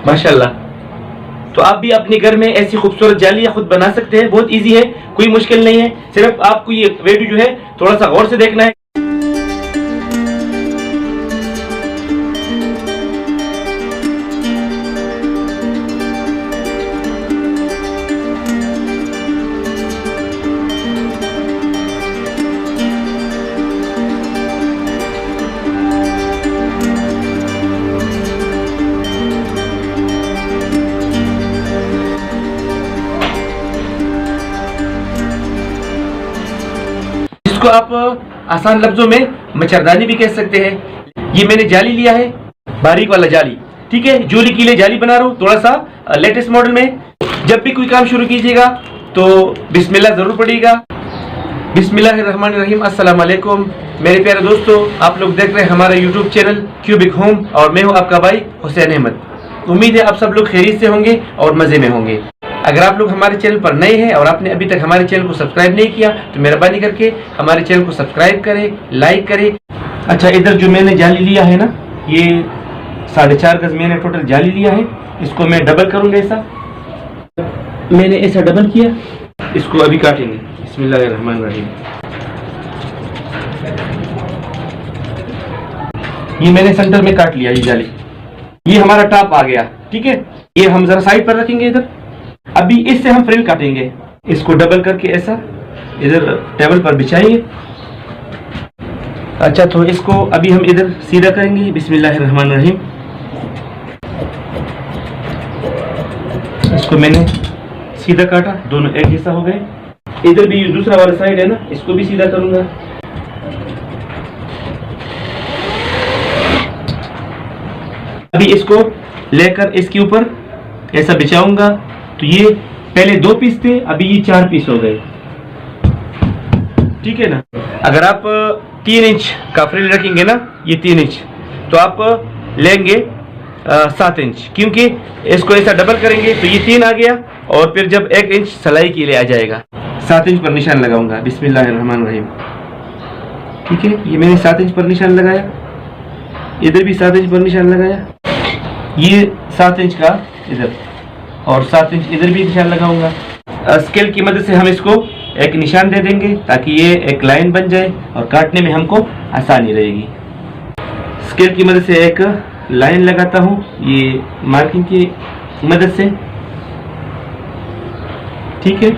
माशाल्लाह। तो आप भी अपने घर में ऐसी खूबसूरत जालियां खुद बना सकते हैं, बहुत इजी है, कोई मुश्किल नहीं है। सिर्फ आपको ये वीडियो जो है थोड़ा सा गौर से देखना है। इसको आप आसान लफ्जों में मच्छरदानी भी कह सकते हैं। ये मैंने जाली लिया है, बारीक वाला जाली, ठीक है। जोली के लिए जाली बना रहा हूँ, थोड़ा सा लेटेस्ट मॉडल में। जब भी कोई काम शुरू कीजिएगा तो बिस्मिल्लाह जरूर पढ़िएगा। बिस्मिल्लाहिर्रहमानिर्रहीम। अस्सलाम वालेकुम मेरे प्यारे दोस्तों, आप लोग देख रहे हैं हमारा यूट्यूब चैनल क्यूबिक होम और मैं हूँ आपका भाई हुसैन अहमद। उम्मीद है आप सब लोग खैरियत से होंगे और मजे में होंगे। अगर आप लोग हमारे चैनल पर नए हैं और आपने अभी तक हमारे चैनल को सब्सक्राइब नहीं किया तो मेहरबानी करके हमारे चैनल को सब्सक्राइब करें, लाइक करें। अच्छा, इधर जो मैंने जाली लिया है ना, ये 4.5 गज मैंने टोटल जाली लिया है। इसको मैं डबल करूंगा, ऐसा मैंने ऐसा डबल किया। इसको अभी काटेंगे। बिस्मिल्लाहिर्रहमानिर्रहीम। ये मैंने सेंटर में काट लिया ये जाली। ये हमारा टॉप आ गया, ठीक है। ये हम जरा साइड पर रखेंगे इधर। अभी इससे हम फ्रिल काटेंगे। इसको डबल करके ऐसा इधर टेबल पर बिछाएंगे। अच्छा, तो इसको अभी हम इधर सीधा करेंगे। बिस्मिल्लाहिर्रहमानिर्रहीम। इसको मैंने सीधा काटा, दोनों एक जैसा हो गए। इधर भी दूसरा वाला साइड है ना, इसको भी सीधा करूंगा। अभी इसको लेकर इसके ऊपर ऐसा बिछाऊंगा। तो ये पहले 2 पीस थे, अभी ये 4 पीस हो गए, ठीक है ना। अगर आप 3 इंच का फ्रिल रखेंगे ना, ये 3 इंच, तो आप लेंगे 7 इंच, क्योंकि इसको ऐसा डबल करेंगे तो ये 3 आ गया और फिर जब 1 इंच सिलाई के लिए आ जाएगा। 7 इंच पर निशान लगाऊंगा। बिस्मिल्लाहिर्रहमानिर्रहीम, ठीक है। ये मैंने 7 इंच पर निशान लगाया, इधर भी 7 इंच पर निशान लगाया। ये 7 इंच का इधर और 7 इंच इधर भी निशान लगाऊंगा। स्केल की मदद से हम इसको एक निशान दे देंगे ताकि ये एक लाइन बन जाए और काटने में हमको आसानी रहेगी। स्केल की मदद से एक लाइन लगाता हूँ, ये मार्किंग की मदद से, ठीक है।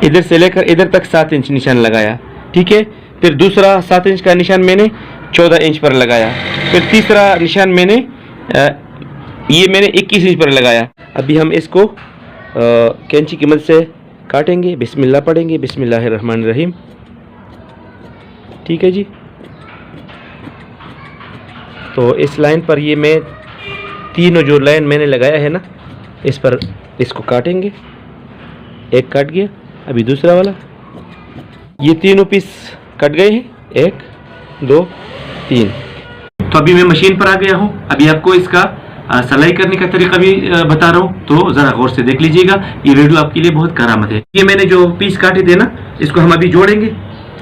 इधर से लेकर इधर तक 7 इंच निशान लगाया, ठीक है। फिर दूसरा 7 इंच का निशान मैंने 14 इंच पर लगाया। फिर तीसरा निशान मैंने ये मैंने 21 इंच पर लगाया। अभी हम इसको कैंची की मदद से काटेंगे। बिस्मिल्लाह पढ़ेंगे। बिस्मिल्लाहिर्रहमानिर्रहीम, ठीक है जी। तो इस लाइन पर ये मैं तीनों जो लाइन मैंने लगाया है ना, इस पर इसको काटेंगे। एक कट गया, अभी दूसरा वाला। ये तीनों पीस कट गए हैं, 1 2 3। तो अभी मैं मशीन पर आ गया हूँ। अभी आपको इसका सिलाई करने का तरीका भी बता रहा हूँ, तो ज़रा गौर से देख लीजिएगा। ये वीडियो आपके लिए बहुत करामत है। ये मैंने जो पीस काटे थे ना, इसको हम अभी जोड़ेंगे,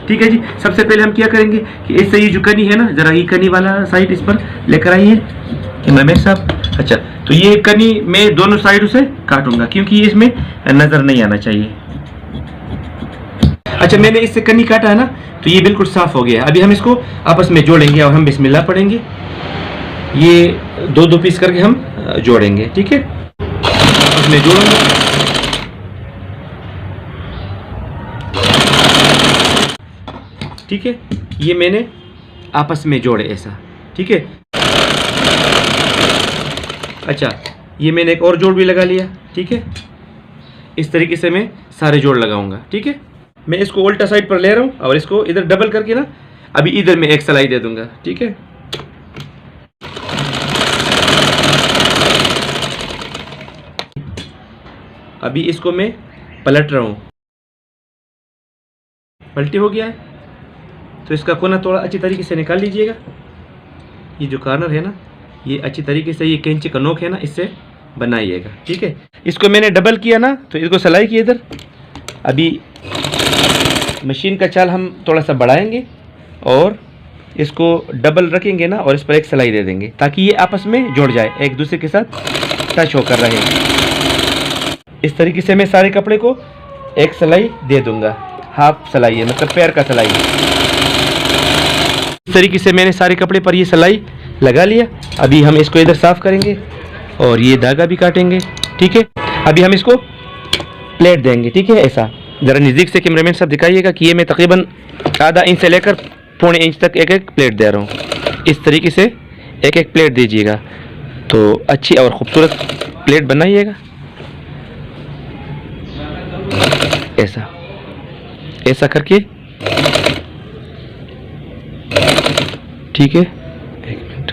ठीक है जी। सबसे पहले हम क्या करेंगे कि इससे ये जो कनी है ना, ज़रा ये कनी वाला साइड इस पर लेकर आइए कैमरामैन साहब। अच्छा, तो ये कनी मैं दोनों साइडों से काटूंगा क्योंकि इसमें नज़र नहीं आना चाहिए। अच्छा, मैंने इससे कनी काटा है ना, तो ये बिल्कुल साफ हो गया। अभी हम इसको आपस में जोड़ेंगे और हम बिस्मिल्लाह पढ़ेंगे। ये 2 पीस करके हम जोड़ेंगे, ठीक है। आपस में जोड़ेंगे। ठीक है, ये मैंने आपस में जोड़े ऐसा, ठीक है। अच्छा, ये मैंने एक और जोड़ भी लगा लिया, ठीक है। इस तरीके से मैं सारे जोड़ लगाऊंगा, ठीक है। मैं इसको उल्टा साइड पर ले रहा हूँ और इसको इधर डबल करके ना, अभी इधर में एक सिलाई दे दूंगा, ठीक है। अभी इसको मैं पलट रहा हूँ। पलटी हो गया है, तो इसका कोना थोड़ा अच्छी तरीके से निकाल लीजिएगा। ये जो कॉर्नर है ना, ये अच्छी तरीके से, ये कैंची का नोक है ना, इससे बनाइएगा, ठीक है। इसको मैंने डबल किया ना, तो इसको सिलाई की इधर। अभी मशीन का चाल हम थोड़ा सा बढ़ाएंगे और इसको डबल रखेंगे ना, और इस पर एक सिलाई दे देंगे ताकि ये आपस में जुड़ जाए एक दूसरे के साथ। टच होकर रहे। इस तरीके से मैं सारे कपड़े को एक सिलाई दे दूंगा, हाफ सिलाई है, मतलब पैर का सिलाई। इस तरीके से मैंने सारे कपड़े पर ये सिलाई लगा लिया। अभी हम इसको इधर साफ करेंगे और ये धागा भी काटेंगे, ठीक है। अभी हम इसको प्लेट देंगे, ठीक है। ऐसा ज़रा नज़दीक से कैमरामैन साहब दिखाइएगा कि ये मैं तकरीबन आधा इंच से लेकर पौने इंच तक एक एक प्लेट दे रहा हूँ। इस तरीके से एक एक प्लेट दीजिएगा तो अच्छी और ख़ूबसूरत प्लेट बनाइएगा। ऐसा ऐसा करके, ठीक है। एक मिनट।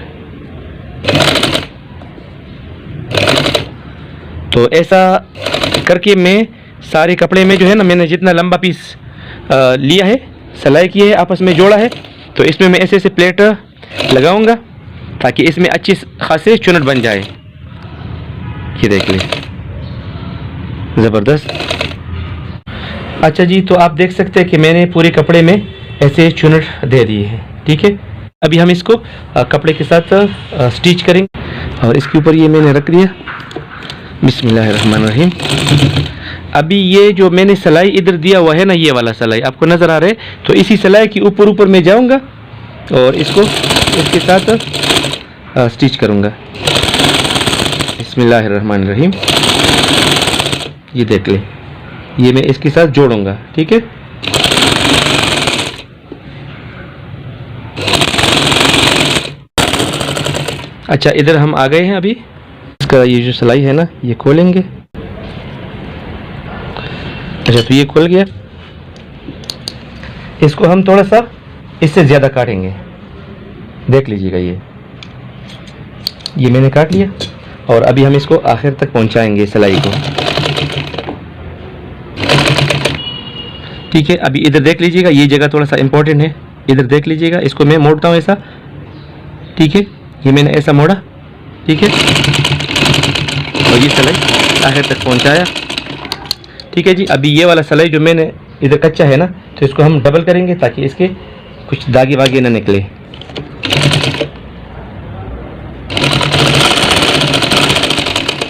तो ऐसा करके मैं सारे कपड़े में जो है ना, मैंने जितना लंबा पीस लिया है, सिलाई की है, आपस में जोड़ा है, तो इसमें मैं ऐसे ऐसे प्लेट लगाऊंगा ताकि इसमें अच्छी खासी चुनट बन जाए। ये देख लें, ज़बरदस्त। अच्छा जी, तो आप देख सकते हैं कि मैंने पूरे कपड़े में ऐसे चुनट दे दी है, ठीक है। अभी हम इसको कपड़े के साथ स्टिच करेंगे और इसके ऊपर ये मैंने रख दिया। बिस्मिल्लाहिर्रहमानिर्रहीम। अभी ये जो मैंने सिलाई इधर दिया हुआ है ना, ये वाला सिलाई आपको नज़र आ रहा है, तो इसी सिलाई के ऊपर ऊपर मैं जाऊंगा और इसको इसके साथ स्टिच करूंगा। बिस्मिल्लाहिर्रहमानिर्रहीम। ये देख ले, ये मैं इसके साथ जोड़ूंगा, ठीक है। अच्छा, इधर हम आ गए हैं। अभी इसका ये जो सिलाई है ना, ये खोलेंगे। अच्छा, तो ये खुल गया। इसको हम थोड़ा सा इससे ज़्यादा काटेंगे, देख लीजिएगा। ये मैंने काट लिया और अभी हम इसको आखिर तक पहुंचाएंगे सिलाई को, ठीक है। अभी इधर देख लीजिएगा, ये जगह थोड़ा सा इम्पोर्टेंट है, इधर देख लीजिएगा। इसको मैं मोड़ता हूँ ऐसा, ठीक है। ये मैंने ऐसा मोड़ा, ठीक है, और ये सिलाई आखिर तक पहुंचाया, ठीक है जी। अभी ये वाला सिलाई जो मैंने इधर कच्चा है ना, तो इसको हम डबल करेंगे ताकि इसके कुछ दागे वागे ना निकले।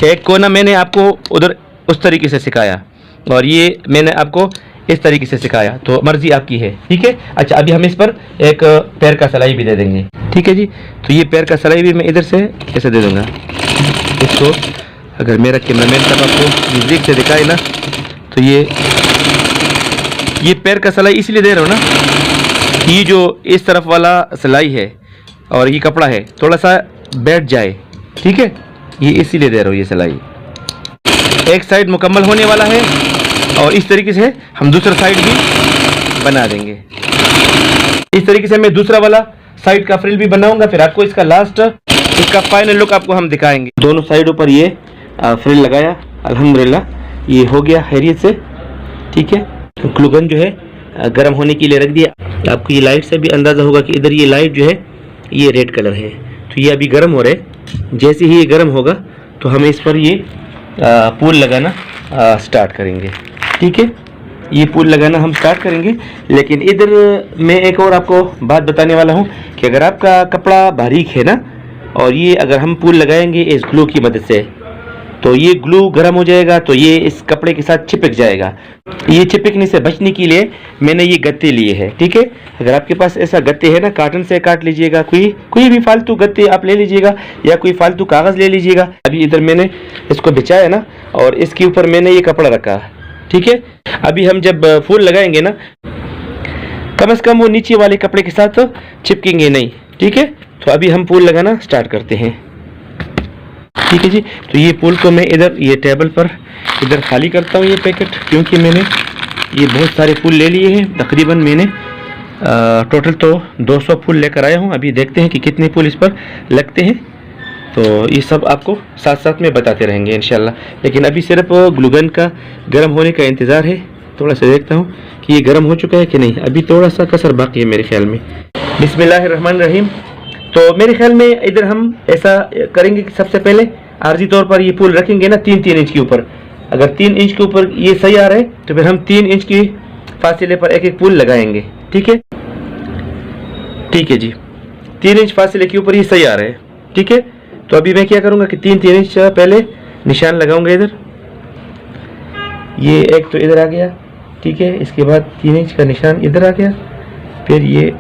एक कोना मैंने आपको उधर उस तरीके से सिखाया और ये मैंने आपको इस तरीके से सिखाया, तो मर्जी आपकी है, ठीक है। अच्छा, अभी हम इस पर एक पैर का सिलाई भी दे देंगे, ठीक है जी। तो ये पैर का सिलाई भी मैं इधर से ऐसे दे दूंगा इसको। अगर मेरा कैमरामैन साहब आपको नज़दीक से दिखाए ना, तो ये पैर का सिलाई इसलिए दे रहा हूँ ना, ये जो इस तरफ वाला सिलाई है और ये कपड़ा है थोड़ा सा बैठ जाए, ठीक है। ये इसीलिए दे रहा हूँ ये सिलाई। एक साइड मुकम्मल होने वाला है और इस तरीके से हम दूसरा साइड भी बना देंगे। इस तरीके से मैं दूसरा वाला साइड का फ्रिल भी बनाऊंगा, फिर आपको इसका लास्ट, इसका फाइनल लुक आपको हम दिखाएंगे। दोनों साइडों पर ये फ्रिल लगाया, अल्हम्दुलिल्लाह ये हो गया खैरियत से, ठीक है। ग्लू गन जो है गर्म होने के लिए रख दिया। आपको ये लाइट से भी अंदाज़ा होगा कि इधर ये लाइट जो है ये रेड कलर है, तो ये अभी गर्म हो रहे हैं। जैसे ही ये गर्म होगा तो हम इस पर ये पूल लगाना स्टार्ट करेंगे, ठीक है। ये पूल लगाना हम स्टार्ट करेंगे। लेकिन इधर मैं एक और आपको बात बताने वाला हूँ कि अगर आपका कपड़ा बारीक है ना, और ये अगर हम पूल लगाएंगे इस ग्लू की मदद से, तो ये ग्लू गर्म हो जाएगा, तो ये इस कपड़े के साथ चिपक जाएगा। ये चिपकने से बचने के लिए मैंने ये गत्ते लिए हैं, ठीक है। अगर आपके पास ऐसा गत्ते है ना, काटन से काट लीजिएगा, कोई भी फालतू गत्ते आप ले लीजिएगा या कोई फालतू कागज़ ले लीजिएगा। अभी इधर मैंने इसको बिछाया ना और इसके ऊपर मैंने ये कपड़ा रखा, ठीक है। अभी हम जब फूल लगाएंगे ना, कम से कम वो नीचे वाले कपड़े के साथ चिपकेंगे नहीं, ठीक है। तो अभी हम फूल लगाना स्टार्ट करते हैं, ठीक है जी। तो ये फूल को मैं इधर ये टेबल पर इधर खाली करता हूँ ये पैकेट, क्योंकि मैंने ये बहुत सारे फूल ले लिए हैं। तकरीबन मैंने टोटल तो 200 फूल लेकर आया हूँ। अभी देखते हैं कि कितने फूल इस पर लगते हैं, तो ये सब आपको साथ साथ में बताते रहेंगे इंशाल्लाह। लेकिन अभी सिर्फ ग्लूगन का गर्म होने का इंतज़ार है। थोड़ा सा देखता हूँ कि ये गर्म हो चुका है कि नहीं। अभी थोड़ा सा कसर बाकी है मेरे ख्याल में। बिस्मिल्लाहिर्रहमानिर्रहीम। तो मेरे ख्याल में इधर हम ऐसा करेंगे कि सबसे पहले आर्जी तौर पर ये फूल रखेंगे ना 3-3 इंच के ऊपर। अगर 3 इंच के ऊपर ये सही आ रहा है तो फिर हम 3 इंच की फासले पर एक एक फूल लगाएंगे, ठीक है। ठीक है जी, 3 इंच फासले के ऊपर ये सही आ रहा है, ठीक है। तो अभी मैं क्या करूँगा कि 3-3 इंच पहले निशान लगाऊंगा इधर, ये एक तो इधर आ गया, ठीक है। इसके बाद 3 इंच का निशान इधर आ गया, फिर ये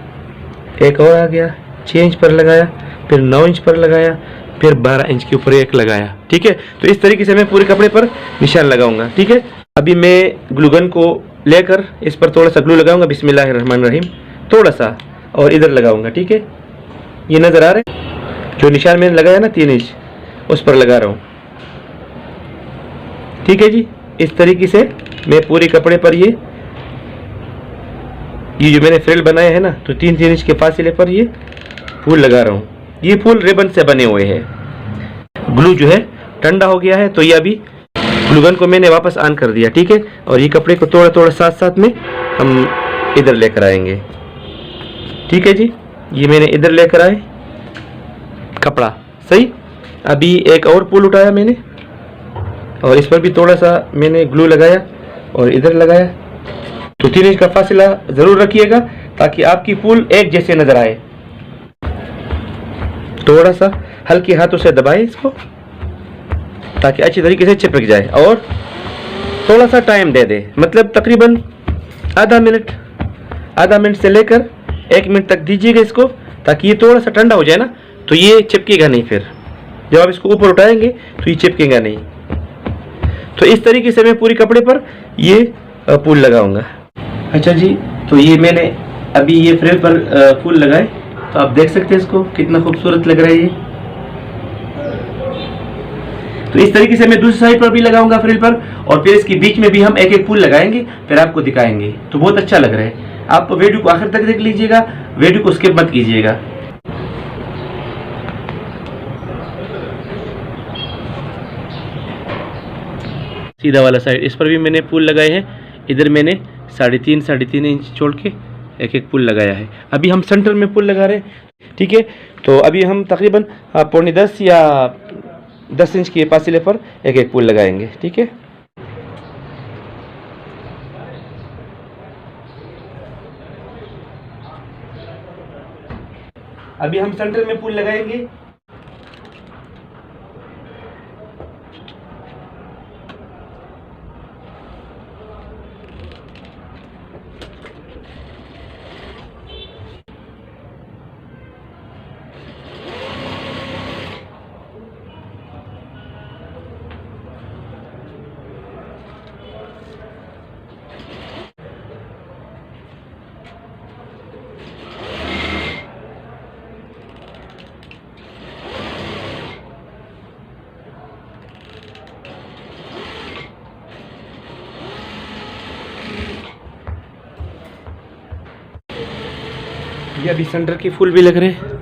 एक और आ गया, 6 इंच पर लगाया, फिर 9 इंच पर लगाया, फिर 12 इंच के ऊपर एक लगाया, ठीक है। तो इस तरीके से मैं पूरे कपड़े पर निशान लगाऊंगा, ठीक है। अभी मैं ग्लूगन को लेकर इस पर थोड़ा सा ग्लू लगाऊंगा, बिस्मिल्लाहिर्रहमानिर्रहीम, थोड़ा सा, और इधर लगाऊंगा, ठीक है। ये नज़र आ रहा है जो निशान मैंने लगाया ना 3 इंच, उस पर लगा रहा हूँ, ठीक है जी। इस तरीके से मैं पूरे कपड़े पर ये जो मैंने फ्रिल बनाया है ना, तो 3-3 इंच के फासले पर ये फूल लगा रहा हूँ। ये फूल रिबन से बने हुए हैं। ग्लू जो है ठंडा हो गया है, तो ये अभी ग्लूगन को मैंने वापस ऑन कर दिया, ठीक है। और ये कपड़े को थोड़ा थोड़ा साथ साथ में हम इधर लेकर आएंगे, ठीक है जी। ये मैंने इधर लेकर आए कपड़ा, सही। अभी एक और पुल उठाया मैंने, और इस पर भी थोड़ा सा मैंने ग्लू लगाया और इधर लगाया। तो 3 इंच का फासला ज़रूर रखिएगा ताकि आपकी पुल एक जैसे नज़र आए। थोड़ा सा हल्के हाथों से दबाएं इसको ताकि अच्छी तरीके से चिपक जाए, और थोड़ा सा टाइम दे दे, मतलब तकरीबन आधा मिनट से लेकर 1 मिनट तक दीजिएगा इसको, ताकि ये थोड़ा सा ठंडा हो जाए ना, तो ये चिपकेगा नहीं। फिर जब आप इसको ऊपर उठाएंगे तो ये चिपकेगा नहीं। तो इस तरीके से मैं पूरी कपड़े पर ये फूल लगाऊंगा। अच्छा जी, तो ये मैंने अभी ये फ्रेम पर फूल लगाए, तो आप देख सकते हैं इसको कितना खूबसूरत लग रहा है ये। तो इस तरीके से मैं दूसरी साइड पर भी लगाऊंगा फ्रिल पर, और फिर इसके बीच में भी हम एक एक फूल लगाएंगे, फिर आपको दिखाएंगे। तो बहुत अच्छा लग रहा है। आप वीडियो को आखिर तक देख लीजिएगा, वीडियो को स्किप मत कीजिएगा। सीधा वाला साइड इस पर भी मैंने फूल लगाए हैं। इधर मैंने 3.5 इंच छोड़ के एक एक फूल लगाया है। अभी हम सेंटर में फूल लगा रहे हैं, ठीक है। तो अभी हम तकरीबन 9.5 या 10 इंच के फासले पर एक एक फूल लगाएंगे, ठीक है। अभी हम सेंटर में फूल लगाएंगे। ये अभी सेंटर के फूल भी लग रहे हैं।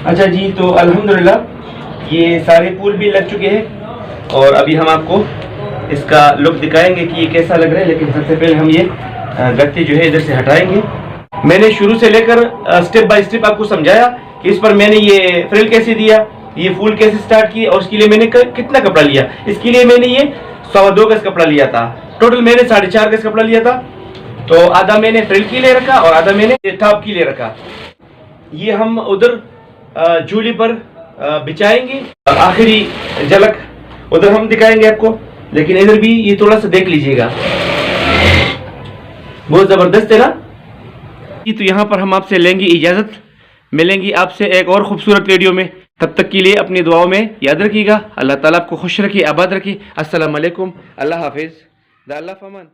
अच्छा जी, तो अल्हम्दुलिल्लाह ये सारे फूल भी लग चुके हैं, और अभी हम आपको इसका लुक दिखाएंगे कि ये कैसा लग रहा है। लेकिन सबसे पहले हम ये गत्ते जो है इधर से हटाएंगे। मैंने शुरू से लेकर स्टेप बाय स्टेप आपको समझाया कि इस पर मैंने ये फ्रिल कैसे दिया, ये फूल कैसे स्टार्ट किए, और उसके लिए मैंने कितना कपड़ा लिया। इसके लिए मैंने ये 2.25 गज कपड़ा लिया था। टोटल मैंने 4.5 गज कपड़ा लिया था। तो आधा मैंने फ्रिल के लिए रखा और आधा मैंने टॉप के लिए रखा। ये हम उधर झूली पर बिछाएंगे, आखिरी झलक उधर हम दिखाएंगे आपको। लेकिन इधर भी ये थोड़ा सा देख लीजिएगा, बहुत जबरदस्त है ना। तो यहाँ पर हम आपसे लेंगे इजाजत, मिलेंगी आपसे एक और खूबसूरत वीडियो में। तब तक के लिए अपनी दुआओं में याद रखिएगा। अल्लाह ताला आपको खुश रखे, आबाद रखे। अस्सलाम वालेकुम, अल्लाह हाफिज़, द अल्लाह फमान।